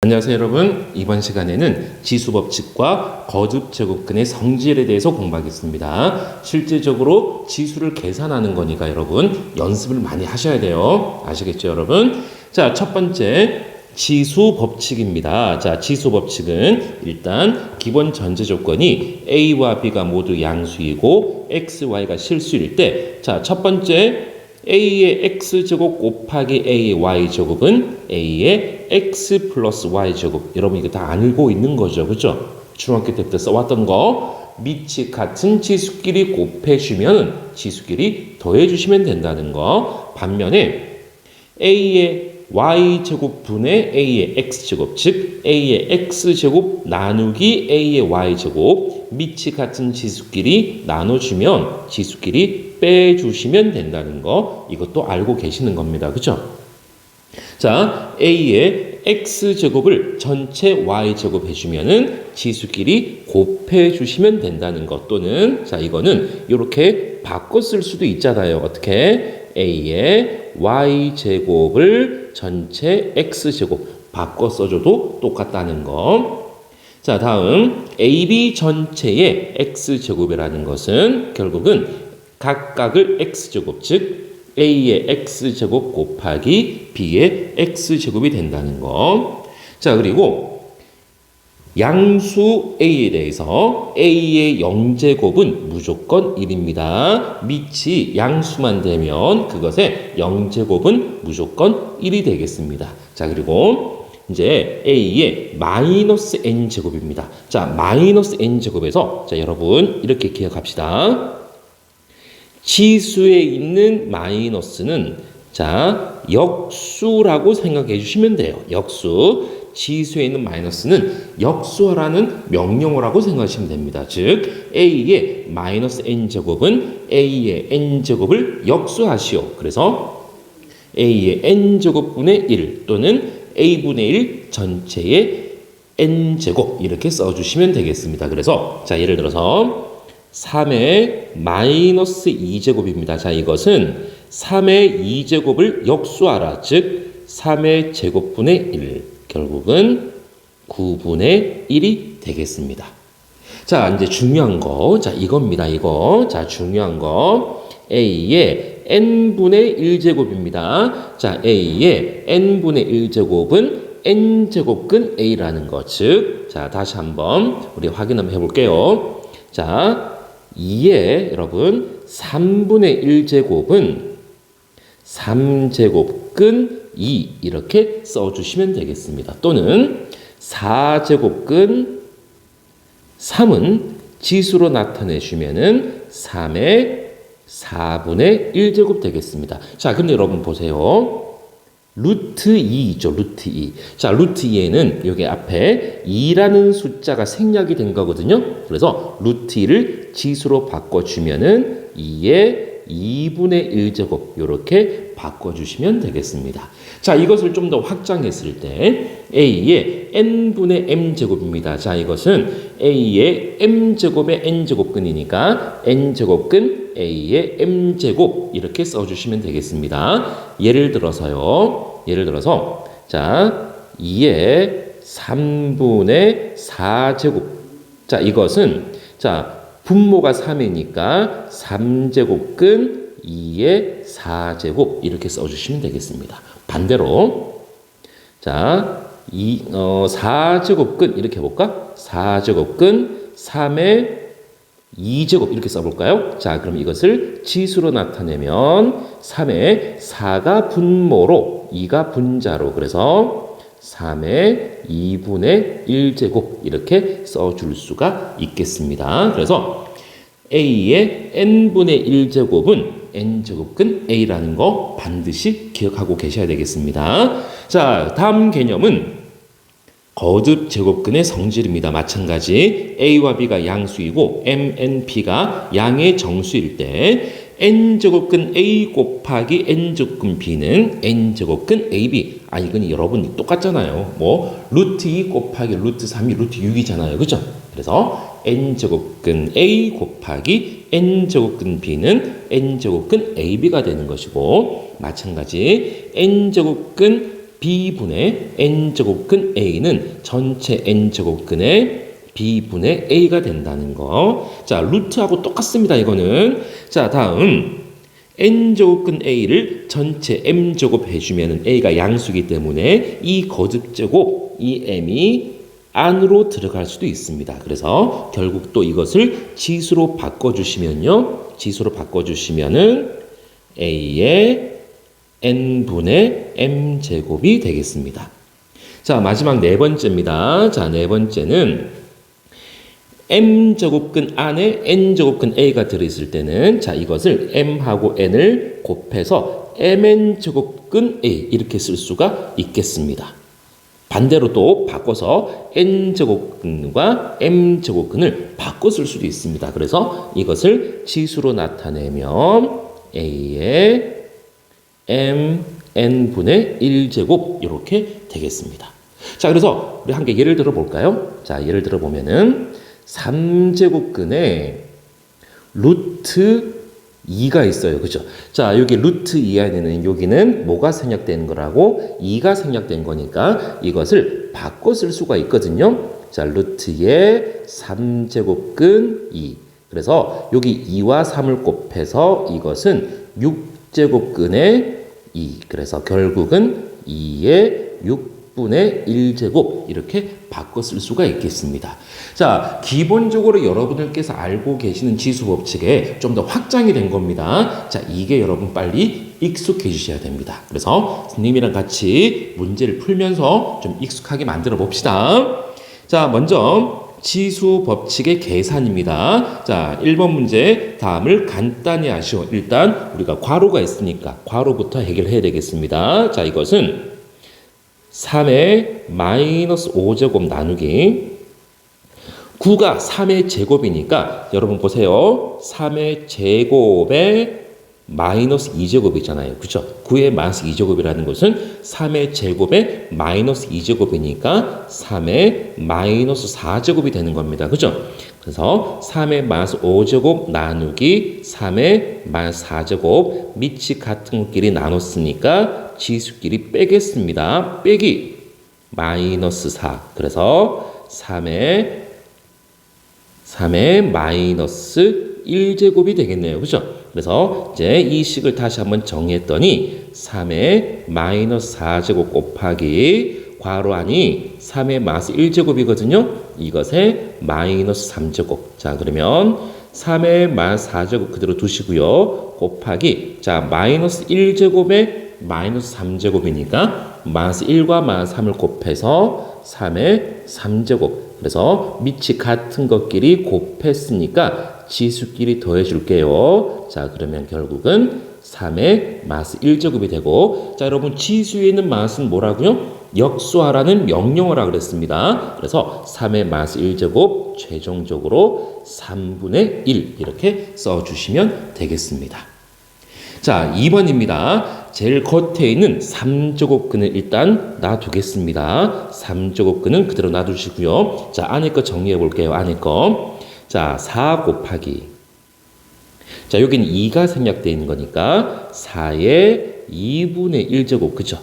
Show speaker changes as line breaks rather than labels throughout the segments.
안녕하세요 여러분. 이번 시간에는 지수법칙과 거듭제곱근의 성질에 대해서 공부하겠습니다. 실제적으로 지수를 계산하는 거니까 여러분 연습을 많이 하셔야 돼요. 아시겠죠 여러분? 자, 첫 번째 지수법칙입니다. 자, 지수법칙은 일단 기본 전제 조건이 A와 B가 모두 양수이고 X, Y가 실수일 때, 자, 첫 번째 A의 X제곱 곱하기 A의 Y제곱은 A의 X 플러스 Y제곱. 여러분 이거 다 알고 있는 거죠. 그죠? 중학교 때부터 써왔던 거. 밑이 같은 지수끼리 곱해주면 지수끼리 더해주시면 된다는 거. 반면에 A의 Y제곱분의 A의 X제곱, 즉 A의 X제곱 나누기 A의 Y제곱, 밑이 같은 지수끼리 나눠주면 지수끼리 빼주시면 된다는 거, 이것도 알고 계시는 겁니다. 그죠? 자, A의 X제곱을 전체 Y제곱 해주면은 지수끼리 곱해주시면 된다는 것, 또는 자, 이거는 이렇게 바꿔 쓸 수도 있잖아요. 어떻게? A의 Y제곱을 전체 X제곱 바꿔 써줘도 똑같다는 거. 자, 다음 AB 전체의 X제곱이라는 것은 결국은 각각을 X제곱, 즉 A의 X제곱 곱하기 B의 X제곱이 된다는 거. 자, 그리고 양수 A에 대해서 A의 0제곱은 무조건 1입니다. 밑이 양수만 되면 그것의 0제곱은 무조건 1이 되겠습니다. 자, 그리고 이제 A의 마이너스 N제곱입니다. 자, 마이너스 N제곱에서 자, 여러분 이렇게 기억합시다. 지수에 있는 마이너스는 자, 역수라고 생각해 주시면 돼요. 역수. 지수에 있는 마이너스는 역수하라는 명령어라고 생각하시면 됩니다. 즉 A의 마이너스 N제곱은 A의 N제곱을 역수하시오. 그래서 A의 N제곱분의 1 또는 A분의 1 전체의 N제곱 이렇게 써주시면 되겠습니다. 그래서 자, 예를 들어서 3의 마이너스 2제곱입니다. 자, 이것은 3의 2제곱을 역수하라. 즉 3의 제곱분의 1. 결국은 9분의 1이 되겠습니다. 자, 이제 중요한 거. 자, 이겁니다. 이거. 자, 중요한 거. A의 n분의 1제곱입니다. 자, A의 n분의 1제곱은 n제곱근 A라는 거. 즉, 자, 다시 한번 우리 확인 한번 해볼게요. 자, 2의 여러분 3분의 1제곱은 3제곱근 2 이렇게 써주시면 되겠습니다. 또는 4제곱근 3은 지수로 나타내주면은 3의 4분의 1제곱 되겠습니다. 자, 근데 여러분 보세요. 루트 2 있죠. 루트 2. 자, 루트 2에는 여기 앞에 2라는 숫자가 생략이 된 거거든요. 그래서 루트 2를 지수로 바꿔주면은 2의 2분의 1제곱 이렇게 바꿔주시면 되겠습니다. 자, 이것을 좀 더 확장했을 때 A의 n분의 m제곱입니다. 자, 이것은 A의 m제곱의 n제곱근이니까 n제곱근 A의 m제곱 이렇게 써주시면 되겠습니다. 예를 들어서요. 예를 들어서 자, 2의 3분의 4제곱. 자, 이것은 자, 분모가 3이니까 3제곱근 2의 4제곱 이렇게 써주시면 되겠습니다. 반대로 자, 4제곱근 이렇게 해볼까? 4제곱근 3의 2제곱 이렇게 써볼까요? 자, 그럼 이것을 지수로 나타내면 3의 4가 분모로 2가 분자로, 그래서 3의 2분의 1제곱 이렇게 써줄 수가 있겠습니다. 그래서 A의 n분의 1제곱은 n제곱근 A라는 거 반드시 기억하고 계셔야 되겠습니다. 자, 다음 개념은 거듭제곱근의 성질입니다. 마찬가지 A와 B가 양수이고 MNP가 양의 정수일 때 n제곱근 A 곱하기 n제곱근 B는 n제곱근 AB. 아, 이건 여러분 똑같잖아요. 뭐 루트 2 곱하기 루트 3이 루트 6이잖아요. 그죠? 그래서 n제곱근 A 곱하기 n제곱근 B는 n제곱근 AB가 되는 것이고, 마찬가지 n제곱근 B분의 N제곱근 A는 전체 N제곱근의 B분의 A가 된다는 거. 자, 루트하고 똑같습니다, 이거는. 자, 다음. N제곱근 A를 전체 M제곱 해주면 A가 양수이기 때문에 이 거듭제곱, 이 M이 안으로 들어갈 수도 있습니다. 그래서 결국 또 이것을 지수로 바꿔주시면요. 지수로 바꿔주시면은 A의 N분의 M제곱이 되겠습니다. 자, 마지막 네 번째입니다. 자, 네 번째는 M제곱근 안에 N제곱근 A가 들어있을 때는 자, 이것을 M하고 N을 곱해서 MN제곱근 A 이렇게 쓸 수가 있겠습니다. 반대로 또 바꿔서 N제곱근과 M제곱근을 바꿔 쓸 수도 있습니다. 그래서 이것을 지수로 나타내면 A의 Mn분의 1제곱 이렇게 되겠습니다. 자, 그래서 우리 한 개 예를 들어 볼까요? 자, 예를 들어 보면은 3제곱근에 루트 2가 있어요. 그죠? 자, 여기 루트 2 안에는 여기는 뭐가 생략된 거라고? 2가 생략된 거니까 이것을 바꿔 쓸 수가 있거든요. 자, 루트의 3제곱근 2. 그래서 여기 2와 3을 곱해서 이것은 6제곱근의 2. 그래서 결국은 2의 6분의 1제곱 이렇게 바꿔 쓸 수가 있겠습니다. 자, 기본적으로 여러분들께서 알고 계시는 지수 법칙에 좀 더 확장이 된 겁니다. 자, 이게 여러분 빨리 익숙해 주셔야 됩니다. 그래서 선생님이랑 같이 문제를 풀면서 좀 익숙하게 만들어 봅시다. 자, 먼저 지수 법칙의 계산입니다. 자, 1번 문제 다음을 간단히 하시오. 일단 우리가 괄호가 있으니까 괄호부터 해결해야 되겠습니다. 자, 이것은 3의 마이너스 5제곱 나누기 9가 3의 제곱이니까 여러분 보세요. 3의 제곱에 마이너스 2제곱이잖아요. 그죠? 9의 마이너스 2제곱이라는 것은 3의 제곱에 마이너스 2제곱이니까 3의 마이너스 4제곱이 되는 겁니다. 그죠? 그래서 3의 마이너스 5제곱 나누기 3의 마이너스 4제곱 밑이 같은 것끼리 나눴으니까 지수끼리 빼겠습니다. 빼기 마이너스 4. 그래서 3의 마이너스 1제곱이 되겠네요. 그죠? 그래서 이제 이 식을 다시 한번 정리했더니 3의 마이너스 4제곱 곱하기 괄호 안이 3의 마이너스 1제곱이거든요. 이것의 마이너스 3제곱. 자, 그러면 3의 마이너스 4제곱 그대로 두시고요. 곱하기 자, 마이너스 1제곱에 마이너스 3제곱이니까 마이너스 1과 마이너스 3을 곱해서 3의 3제곱. 그래서 밑이 같은 것끼리 곱했으니까 지수끼리 더해 줄게요. 자, 그러면 결국은 3의 마이너스 1제곱이 되고 자, 여러분 지수에 있는 마이너스는 뭐라고요? 역수하라는 명령어라 그랬습니다. 그래서 3의 마이너스 1제곱 최종적으로 3분의 1 이렇게 써주시면 되겠습니다. 자, 2번입니다. 제일 겉에 있는 3제곱근을 일단 놔두겠습니다. 3제곱근은 그대로 놔두시고요. 자, 안에 거 정리해 볼게요. 안에 거. 자, 4 곱하기. 자, 여기는 2가 생략되어 있는 거니까 4의 2분의 1제곱. 그죠?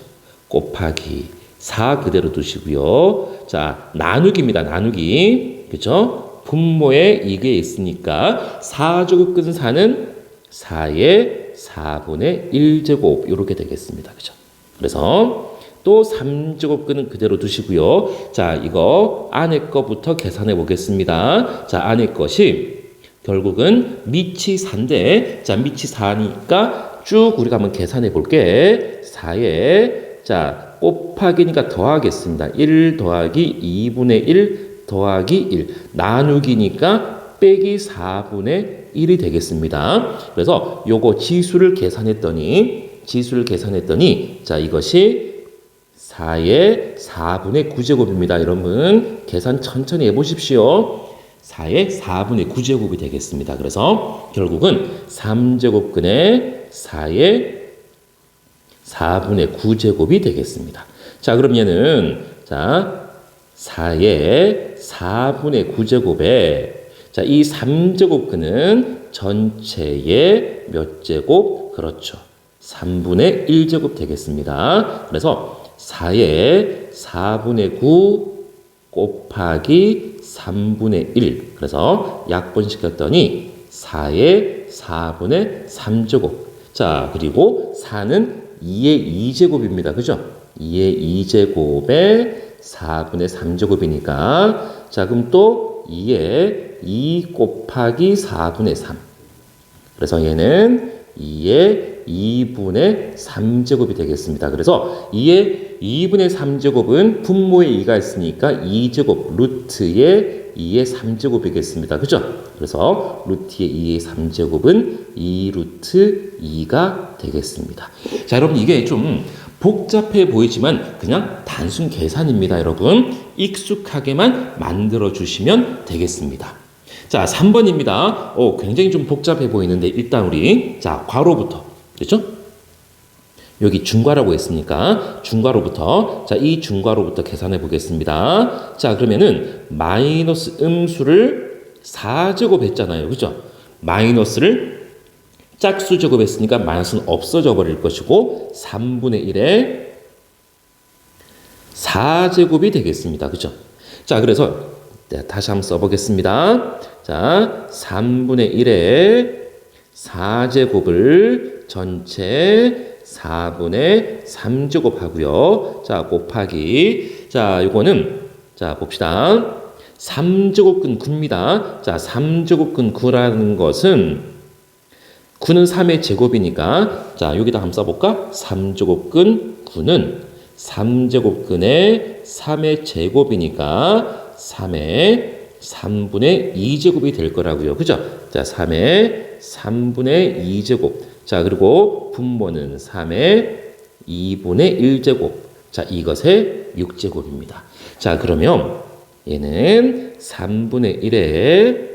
곱하기 4 그대로 두시고요. 자, 나누기입니다. 나누기. 그죠? 분모에 이게 있으니까 4제곱근 4는 4의 4분의 1제곱 이렇게 되겠습니다. 그죠? 그래서 또 3제곱근은 그대로 두시고요. 자, 이거 안에 거부터 계산해 보겠습니다. 자, 안에 것이 결국은 밑이 4인데 자, 밑이 4니까 쭉 우리가 한번 계산해 볼게. 4에 자, 곱하기니까 더하겠습니다. 1 더하기 2분의 1 더하기 1 나누기니까 빼기 4분의 1이 되겠습니다. 그래서 요거 지수를 계산했더니 자, 이것이 4의 4분의 9제곱입니다. 여러분 계산 천천히 해보십시오. 4의 4분의 9제곱이 되겠습니다. 그래서 결국은 3제곱근의 4의 4분의 9제곱이 되겠습니다. 자, 그럼 얘는 자 4의 4분의 9제곱에 자, 이 3제곱근은 전체의 몇 제곱? 그렇죠. 3분의 1제곱 되겠습니다. 그래서 4의 4분의 9 곱하기 3분의 1. 그래서 약분시켰더니 4의 4분의 3제곱. 자, 그리고 4는 2의 2제곱입니다. 그죠? 2의 2제곱에 4분의 3제곱이니까 자, 그럼 또 2의 2 곱하기 4분의 3. 그래서 얘는 2의 2분의 3제곱이 되겠습니다. 그래서 2의 2분의 3제곱은 분모에 2가 있으니까 2제곱 루트의 2의 3제곱이겠습니다. 그죠? 그래서 루트의 2의 3제곱은 2 루트 2가 되겠습니다. 자, 여러분 이게 좀 복잡해 보이지만 그냥 단순 계산입니다. 여러분 익숙하게만 만들어 주시면 되겠습니다. 자, 3번입니다. 굉장히 좀 복잡해 보이는데 일단 우리 자, 괄호부터 그렇죠? 여기 중괄호라고 했으니까 중괄호부터 자, 이 중괄호부터 계산해 보겠습니다. 자, 그러면은 마이너스 음수를 4제곱 했잖아요. 그죠? 마이너스를 짝수 제곱했으니까 마이너스는 없어져 버릴 것이고 3분의 1에 4제곱이 되겠습니다. 그죠? 자, 그래서 다시 한번 써보겠습니다. 자, 3분의 1에 4제곱을 전체 4분의 3제곱 하고요. 자, 곱하기 자, 요거는 자, 봅시다. 3제곱근 9입니다. 자, 3제곱근 9라는 것은 9는 3의 제곱이니까 자, 여기다 한번 써볼까? 3제곱근 9는 3제곱근의 3의 제곱이니까 3의 3분의 2제곱이 될 거라고요. 그죠? 자, 3의 3분의 2제곱. 자, 그리고 분모는 3의 2분의 1제곱. 자, 이것의 6제곱입니다. 자, 그러면 얘는 3분의 1에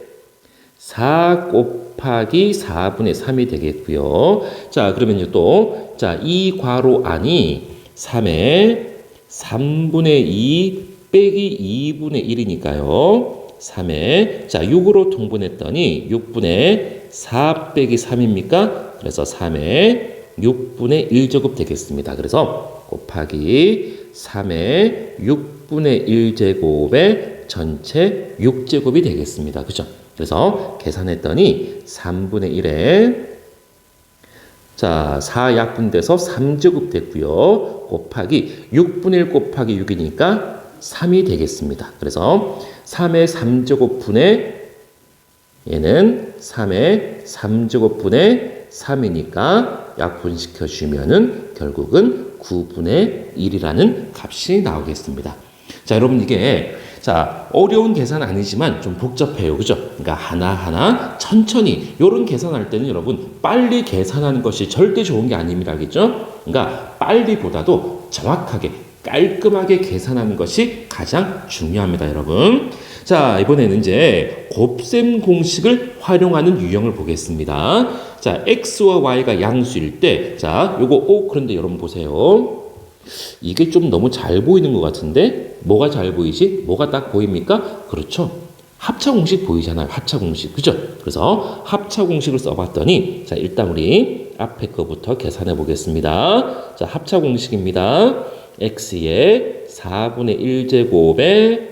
4 곱하기 4분의 3이 되겠고요. 자, 그러면요 또, 자, 이 괄호 안이 3의 3분의 2 빼기 2분의 1이니까요. 3에, 자, 6으로 통분했더니 6분의 4 빼기 3입니까? 그래서 3의 6분의 1제곱 되겠습니다. 그래서 곱하기 3의 6분의 1제곱의 전체 6제곱이 되겠습니다. 그죠? 그래서 계산했더니 3분의 1에 자, 4 약분돼서 3제곱 됐고요. 곱하기 6분의 1 곱하기 6이니까 3이 되겠습니다. 그래서 3의 3제곱분의 얘는 3의 3제곱분의 3이니까 약분시켜 주면은 결국은 9분의 1이라는 값이 나오겠습니다. 자, 여러분 이게 자, 어려운 계산 아니지만 좀 복잡해요. 그죠? 그러니까 하나하나 천천히 요런 계산할 때는 여러분 빨리 계산하는 것이 절대 좋은 게 아닙니다. 알겠죠? 그러니까 빨리보다도 정확하게 깔끔하게 계산하는 것이 가장 중요합니다, 여러분. 자, 이번에는 이제 곱셈 공식을 활용하는 유형을 보겠습니다. 자, x와 y가 양수일 때, 자, 요거, 그런데 여러분 보세요. 이게 좀 너무 잘 보이는 것 같은데, 뭐가 잘 보이지? 뭐가 딱 보입니까? 그렇죠. 합차 공식 보이잖아요. 합차 공식. 그죠? 그래서 합차 공식을 써봤더니, 자, 일단 우리 앞에 거부터 계산해 보겠습니다. 자, 합차 공식입니다. x의 4분의 1제곱의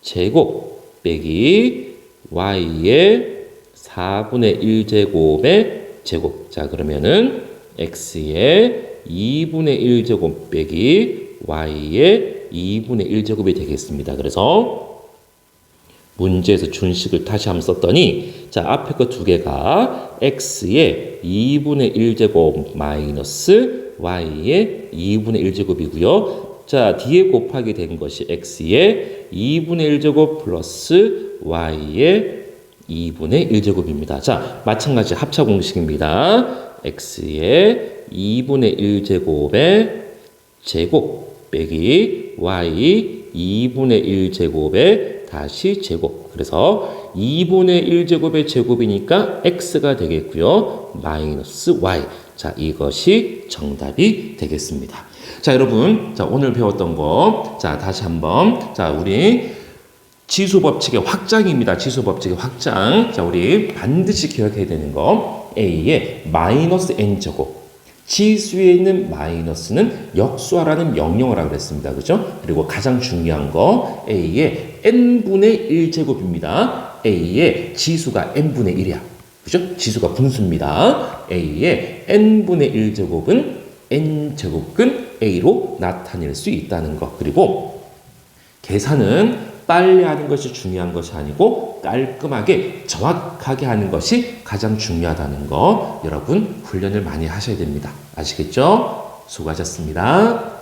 제곱 빼기 y의 4분의 1제곱의 제곱. 자, 그러면은 x의 2분의 1제곱 빼기 y의 2분의 1제곱이 되겠습니다. 그래서 문제에서 준식을 다시 한번 썼더니 자, 앞에 거 두 개가 x의 2분의 1제곱 마이너스 y의 2분의 1제곱이고요. 자, 뒤에 곱하기 된 것이 x의 2분의 1제곱 플러스 y의 2분의 1제곱입니다. 자, 마찬가지 합차 공식입니다. x의 2분의 1제곱의 제곱 빼기 y 2분의 1제곱의 다시 제곱. 그래서 2분의 1제곱의 제곱이니까 x가 되겠고요. 마이너스 y. 자, 이것이 정답이 되겠습니다. 자, 여러분. 자, 오늘 배웠던 거. 자, 다시 한번. 자, 우리 지수 법칙의 확장입니다. 지수 법칙의 확장. 자, 우리 반드시 기억해야 되는 거. a의 마이너스 n제곱. 지수에 있는 마이너스는 역수하라는 명령을 하고 그랬습니다. 그죠? 그리고 가장 중요한 거 A의 n분의 1제곱입니다. A의 지수가 n분의 1이야. 그죠? 지수가 분수입니다. A의 n분의 1제곱은 n제곱근 A로 나타낼 수 있다는 것. 그리고 계산은 빨리 하는 것이 중요한 것이 아니고 깔끔하게 정확하게 하는 것이 가장 중요하다는 거 여러분 훈련을 많이 하셔야 됩니다. 아시겠죠? 수고하셨습니다.